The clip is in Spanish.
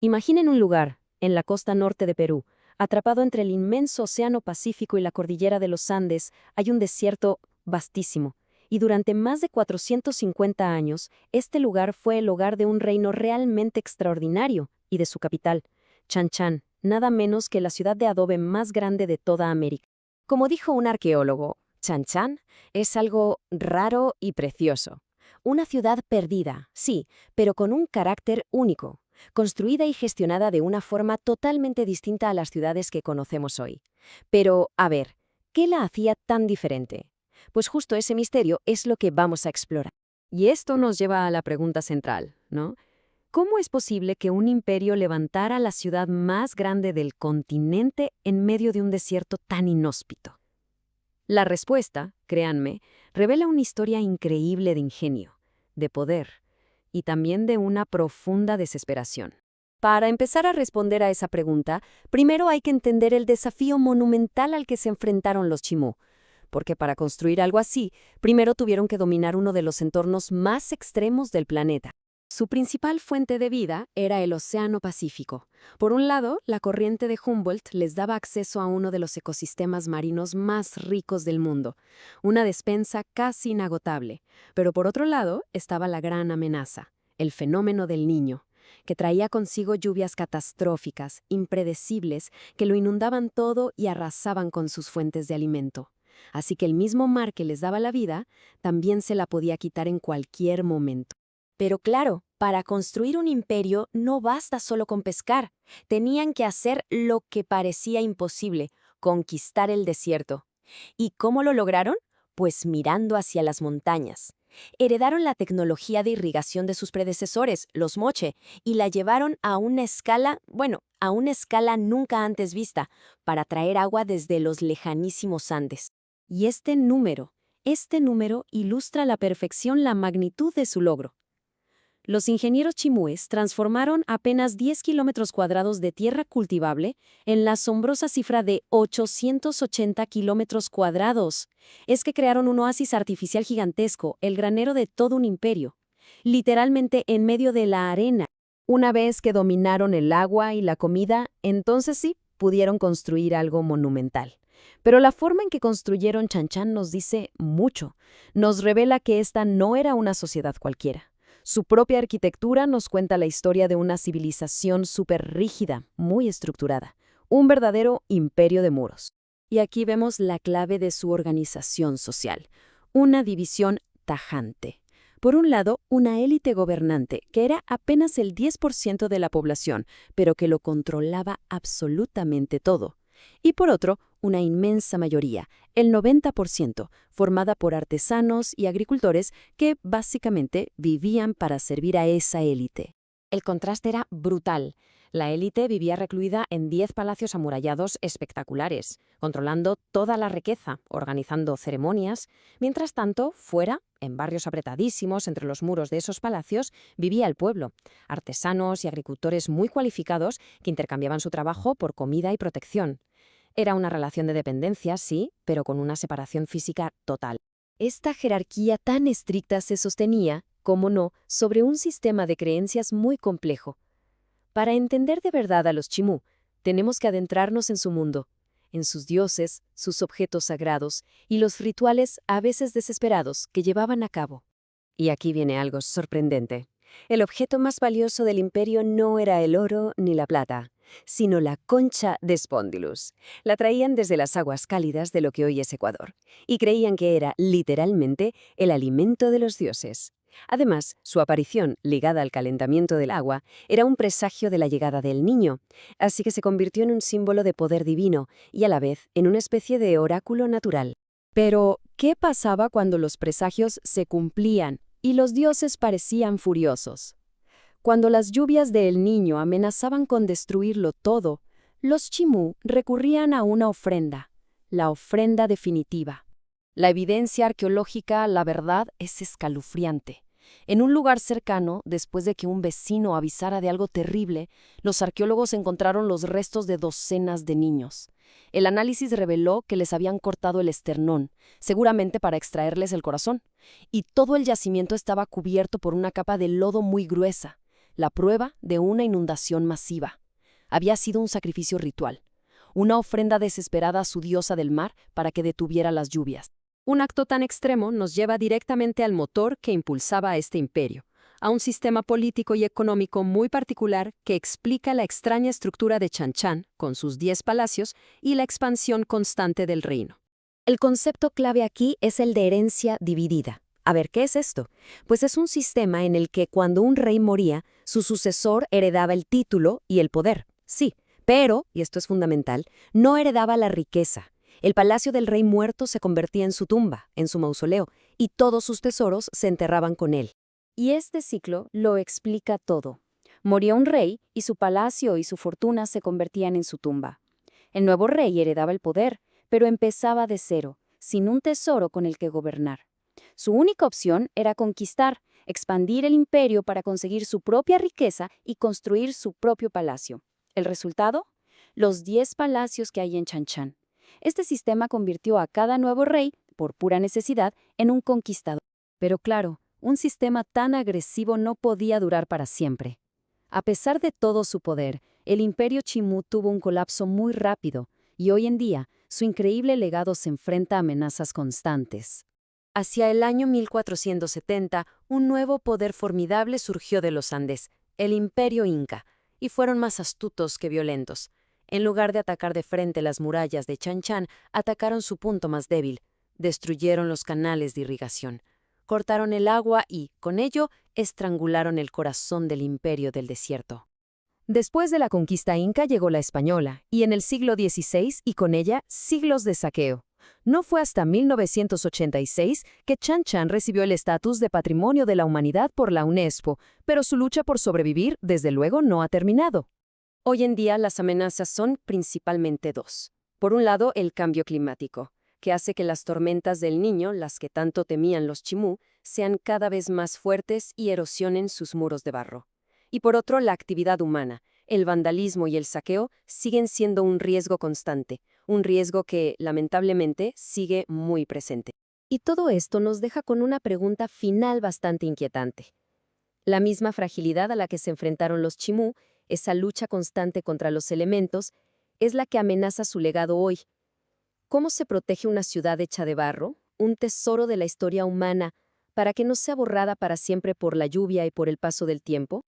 Imaginen un lugar, en la costa norte de Perú, atrapado entre el inmenso Océano Pacífico y la cordillera de los Andes, hay un desierto vastísimo. Y durante más de 450 años, este lugar fue el hogar de un reino realmente extraordinario y de su capital, Chan Chan, nada menos que la ciudad de adobe más grande de toda América. Como dijo un arqueólogo, Chan Chan es algo raro y precioso. Una ciudad perdida, sí, pero con un carácter único, construida y gestionada de una forma totalmente distinta a las ciudades que conocemos hoy. Pero, a ver, ¿qué la hacía tan diferente? Pues justo ese misterio es lo que vamos a explorar. Y esto nos lleva a la pregunta central, ¿no? ¿Cómo es posible que un imperio levantara la ciudad más grande del continente en medio de un desierto tan inhóspito? La respuesta, créanme, revela una historia increíble de ingenio, de poder y también de una profunda desesperación. Para empezar a responder a esa pregunta, primero hay que entender el desafío monumental al que se enfrentaron los Chimú, porque para construir algo así, primero tuvieron que dominar uno de los entornos más extremos del planeta. Su principal fuente de vida era el Océano Pacífico. Por un lado, la corriente de Humboldt les daba acceso a uno de los ecosistemas marinos más ricos del mundo, una despensa casi inagotable. Pero por otro lado, estaba la gran amenaza, el fenómeno del Niño, que traía consigo lluvias catastróficas, impredecibles, que lo inundaban todo y arrasaban con sus fuentes de alimento. Así que el mismo mar que les daba la vida, también se la podía quitar en cualquier momento. Pero claro, para construir un imperio no basta solo con pescar. Tenían que hacer lo que parecía imposible, conquistar el desierto. ¿Y cómo lo lograron? Pues mirando hacia las montañas. Heredaron la tecnología de irrigación de sus predecesores, los Moche, y la llevaron a una escala, a una escala nunca antes vista, para traer agua desde los lejanísimos Andes. Y este número ilustra a la perfección la magnitud de su logro. Los ingenieros chimúes transformaron apenas 10 kilómetros cuadrados de tierra cultivable en la asombrosa cifra de 880 kilómetros cuadrados. Es que crearon un oasis artificial gigantesco, el granero de todo un imperio, literalmente en medio de la arena. Una vez que dominaron el agua y la comida, entonces sí, pudieron construir algo monumental. Pero la forma en que construyeron Chan Chan nos dice mucho. Nos revela que esta no era una sociedad cualquiera. Su propia arquitectura nos cuenta la historia de una civilización súper rígida, muy estructurada, un verdadero imperio de muros. Y aquí vemos la clave de su organización social, una división tajante. Por un lado, una élite gobernante, que era apenas el 10% de la población, pero que lo controlaba absolutamente todo. Y por otro, una inmensa mayoría, el 90%, formada por artesanos y agricultores que básicamente vivían para servir a esa élite. El contraste era brutal. La élite vivía recluida en 10 palacios amurallados espectaculares, controlando toda la riqueza, organizando ceremonias. Mientras tanto, fuera, en barrios apretadísimos entre los muros de esos palacios, vivía el pueblo, artesanos y agricultores muy cualificados que intercambiaban su trabajo por comida y protección. Era una relación de dependencia, sí, pero con una separación física total. Esta jerarquía tan estricta se sostenía, como no, sobre un sistema de creencias muy complejo. Para entender de verdad a los Chimú, tenemos que adentrarnos en su mundo, en sus dioses, sus objetos sagrados y los rituales a veces desesperados que llevaban a cabo. Y aquí viene algo sorprendente. El objeto más valioso del imperio no era el oro ni la plata, sino la concha de Spondylus. La traían desde las aguas cálidas de lo que hoy es Ecuador, y creían que era, literalmente, el alimento de los dioses. Además, su aparición, ligada al calentamiento del agua, era un presagio de la llegada del niño, así que se convirtió en un símbolo de poder divino y a la vez en una especie de oráculo natural. Pero, ¿qué pasaba cuando los presagios se cumplían y los dioses parecían furiosos? Cuando las lluvias del Niño amenazaban con destruirlo todo, los Chimú recurrían a una ofrenda, la ofrenda definitiva. La evidencia arqueológica, la verdad, es escalofriante. En un lugar cercano, después de que un vecino avisara de algo terrible, los arqueólogos encontraron los restos de docenas de niños. El análisis reveló que les habían cortado el esternón, seguramente para extraerles el corazón, y todo el yacimiento estaba cubierto por una capa de lodo muy gruesa. la prueba de una inundación masiva. Había sido un sacrificio ritual, una ofrenda desesperada a su diosa del mar para que detuviera las lluvias. Un acto tan extremo nos lleva directamente al motor que impulsaba a este imperio, a un sistema político y económico muy particular que explica la extraña estructura de Chanchan, con sus 10 palacios, y la expansión constante del reino. El concepto clave aquí es el de herencia dividida. A ver, ¿qué es esto? Pues es un sistema en el que cuando un rey moría, su sucesor heredaba el título y el poder. Sí, pero, y esto es fundamental, no heredaba la riqueza. El palacio del rey muerto se convertía en su tumba, en su mausoleo, y todos sus tesoros se enterraban con él. Y este ciclo lo explica todo. Moría un rey y su palacio y su fortuna se convertían en su tumba. El nuevo rey heredaba el poder, pero empezaba de cero, sin un tesoro con el que gobernar. Su única opción era conquistar, expandir el imperio para conseguir su propia riqueza y construir su propio palacio. ¿El resultado? Los 10 palacios que hay en Chanchan. Este sistema convirtió a cada nuevo rey, por pura necesidad, en un conquistador. Pero claro, un sistema tan agresivo no podía durar para siempre. A pesar de todo su poder, el imperio Chimú tuvo un colapso muy rápido, y hoy en día, su increíble legado se enfrenta a amenazas constantes. Hacia el año 1470, un nuevo poder formidable surgió de los Andes, el Imperio Inca, y fueron más astutos que violentos. En lugar de atacar de frente las murallas de Chanchan, atacaron su punto más débil, destruyeron los canales de irrigación, cortaron el agua y, con ello, estrangularon el corazón del imperio del desierto. Después de la conquista inca llegó la española, y en el siglo XVI, y con ella, siglos de saqueo. No fue hasta 1986 que Chanchan recibió el estatus de Patrimonio de la Humanidad por la UNESCO, pero su lucha por sobrevivir, desde luego, no ha terminado. Hoy en día las amenazas son principalmente dos. Por un lado, el cambio climático, que hace que las tormentas del Niño, las que tanto temían los Chimú, sean cada vez más fuertes y erosionen sus muros de barro. Y por otro, la actividad humana, el vandalismo y el saqueo siguen siendo un riesgo constante, un riesgo que, lamentablemente, sigue muy presente. Y todo esto nos deja con una pregunta final bastante inquietante. La misma fragilidad a la que se enfrentaron los Chimú, esa lucha constante contra los elementos, es la que amenaza su legado hoy. ¿Cómo se protege una ciudad hecha de barro, un tesoro de la historia humana, para que no sea borrada para siempre por la lluvia y por el paso del tiempo?